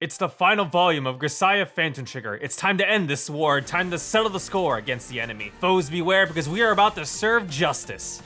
It's the final volume of Grisaia Phantom Trigger. It's time to end this war, time to settle the score against the enemy. Foes beware, because we are about to serve justice.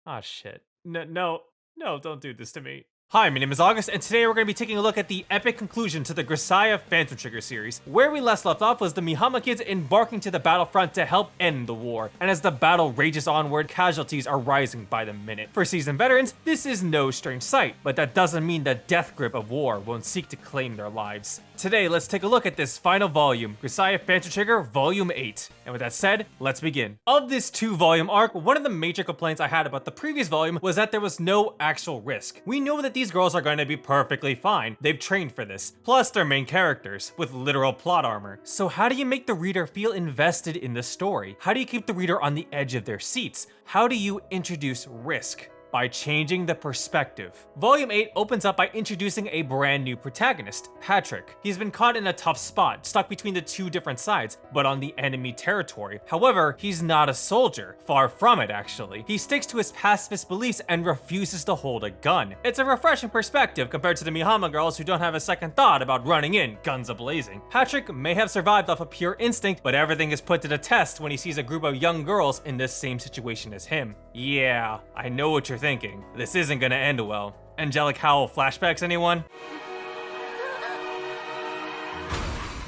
Ah, shit. No, don't do this to me. Hi, my name is August, and today we're going to be taking a look at the epic conclusion to the Grisaia Phantom Trigger series. Where we last left off was the Mihama kids embarking to the battlefront to help end the war, and as the battle rages onward, casualties are rising by the minute. For seasoned veterans, this is no strange sight, but that doesn't mean the death grip of war won't seek to claim their lives. Today, let's take a look at this final volume, Grisaia Phantom Trigger Volume 8. And with that said, let's begin. Of this 2-volume arc, one of the major complaints I had about the previous volume was that there was no actual risk. We know that these girls are going to be perfectly fine. They've trained for this. Plus, they're main characters, with literal plot armor. So how do you make the reader feel invested in the story? How do you keep the reader on the edge of their seats? How do you introduce risk? By changing the perspective. Volume 8 opens up by introducing a brand new protagonist, Patrick. He's been caught in a tough spot, stuck between the two different sides, but on the enemy territory. However, he's not a soldier. Far from it, actually. He sticks to his pacifist beliefs and refuses to hold a gun. It's a refreshing perspective compared to the Mihama girls who don't have a second thought about running in, guns a-blazing. Patrick may have survived off of pure instinct, but everything is put to the test when he sees a group of young girls in this same situation as him. Yeah, I know what you're thinking. This isn't gonna end well. Angelic Howl flashbacks, anyone?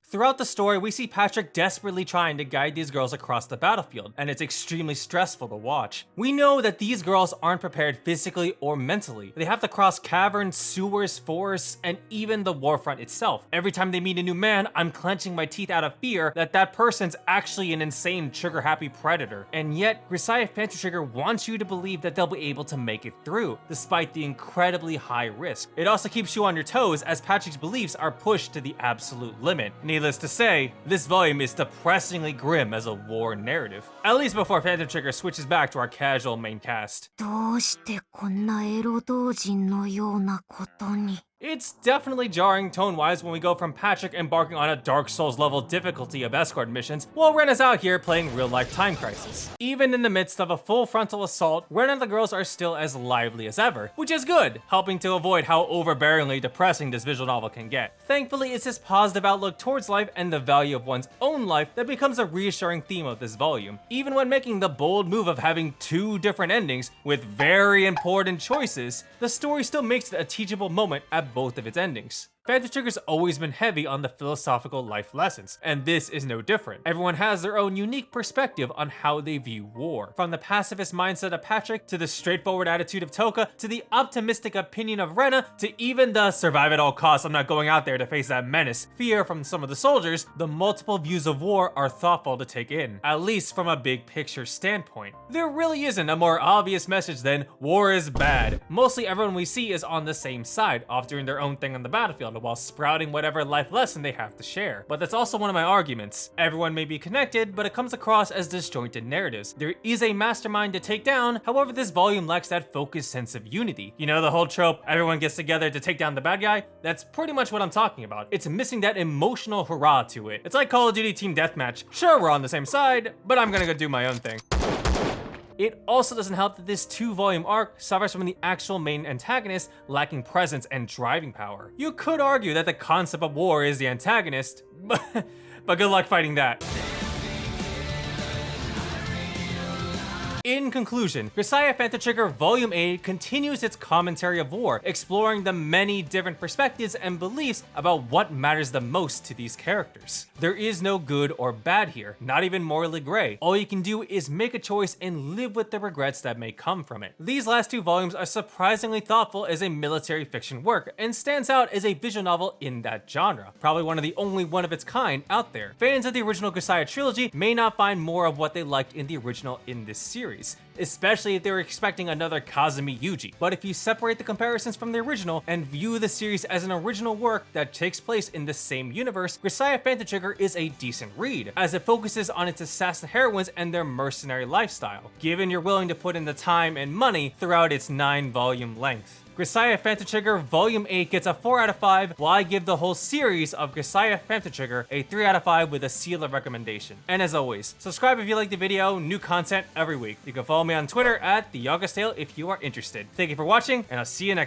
Throughout the story, we see Patrick desperately trying to guide these girls across the battlefield, and it's extremely stressful to watch. We know that these girls aren't prepared physically or mentally. They have to cross caverns, sewers, forests, and even the warfront itself. Every time they meet a new man, I'm clenching my teeth out of fear that that person's actually an insane trigger-happy predator. And yet, Grisaia Phantom Trigger wants you to believe that they'll be able to make it through, despite the incredibly high risk. It also keeps you on your toes as Patrick's beliefs are pushed to the absolute limit. Needless to say, this volume is depressingly grim as a war narrative. At least before Phantom Trigger switches back to our casual main cast. どうしてこんなエロ同人のようなことに It's definitely jarring tone-wise when we go from Patrick embarking on a Dark Souls level difficulty of escort missions, while Ren is out here playing real-life Time Crisis. Even in the midst of a full frontal assault, Ren and the girls are still as lively as ever, which is good, helping to avoid how overbearingly depressing this visual novel can get. Thankfully, it's this positive outlook towards life and the value of one's own life that becomes a reassuring theme of this volume. Even when making the bold move of having 2 different endings with very important choices, the story still makes it a teachable moment at both of its endings. Phantom Trigger's always been heavy on the philosophical life lessons, and this is no different. Everyone has their own unique perspective on how they view war. From the pacifist mindset of Patrick, to the straightforward attitude of Toka, to the optimistic opinion of Rena, to even the survive at all costs, I'm not going out there to face that menace fear from some of the soldiers, the multiple views of war are thoughtful to take in, at least from a big picture standpoint. There really isn't a more obvious message than war is bad. Mostly everyone we see is on the same side, off doing their own thing on the battlefield, while sprouting whatever life lesson they have to share. But that's also one of my arguments. Everyone may be connected, but it comes across as disjointed narratives. There is a mastermind to take down, however this volume lacks that focused sense of unity. You know the whole trope, everyone gets together to take down the bad guy? That's pretty much what I'm talking about. It's missing that emotional hurrah to it. It's like Call of Duty Team Deathmatch. Sure, we're on the same side, but I'm gonna go do my own thing. It also doesn't help that this 2-volume arc suffers from the actual main antagonist lacking presence and driving power. You could argue that the concept of war is the antagonist, but good luck fighting that. In conclusion, Grisaia Phantom Trigger Volume 8 continues its commentary of war, exploring the many different perspectives and beliefs about what matters the most to these characters. There is no good or bad here, not even morally gray. All you can do is make a choice and live with the regrets that may come from it. These last 2 volumes are surprisingly thoughtful as a military fiction work, and stands out as a visual novel in that genre. Probably one of the only one of its kind out there. Fans of the original Grisaia Trilogy may not find more of what they liked in the original in this series, especially if they were expecting another Kazumi Yuji. But if you separate the comparisons from the original and view the series as an original work that takes place in the same universe, Grisaia Phantom Trigger is a decent read, as it focuses on its assassin heroines and their mercenary lifestyle, given you're willing to put in the time and money throughout its 9-volume length. Grisaia Phantom Trigger Volume 8 gets a 4 out of 5, while I give the whole series of Grisaia Phantom Trigger a 3 out of 5 with a seal of recommendation. And as always, subscribe if you like the video, new content every week. You can follow me on Twitter at TheAugustTale if you are interested. Thank you for watching, and I'll see you next time.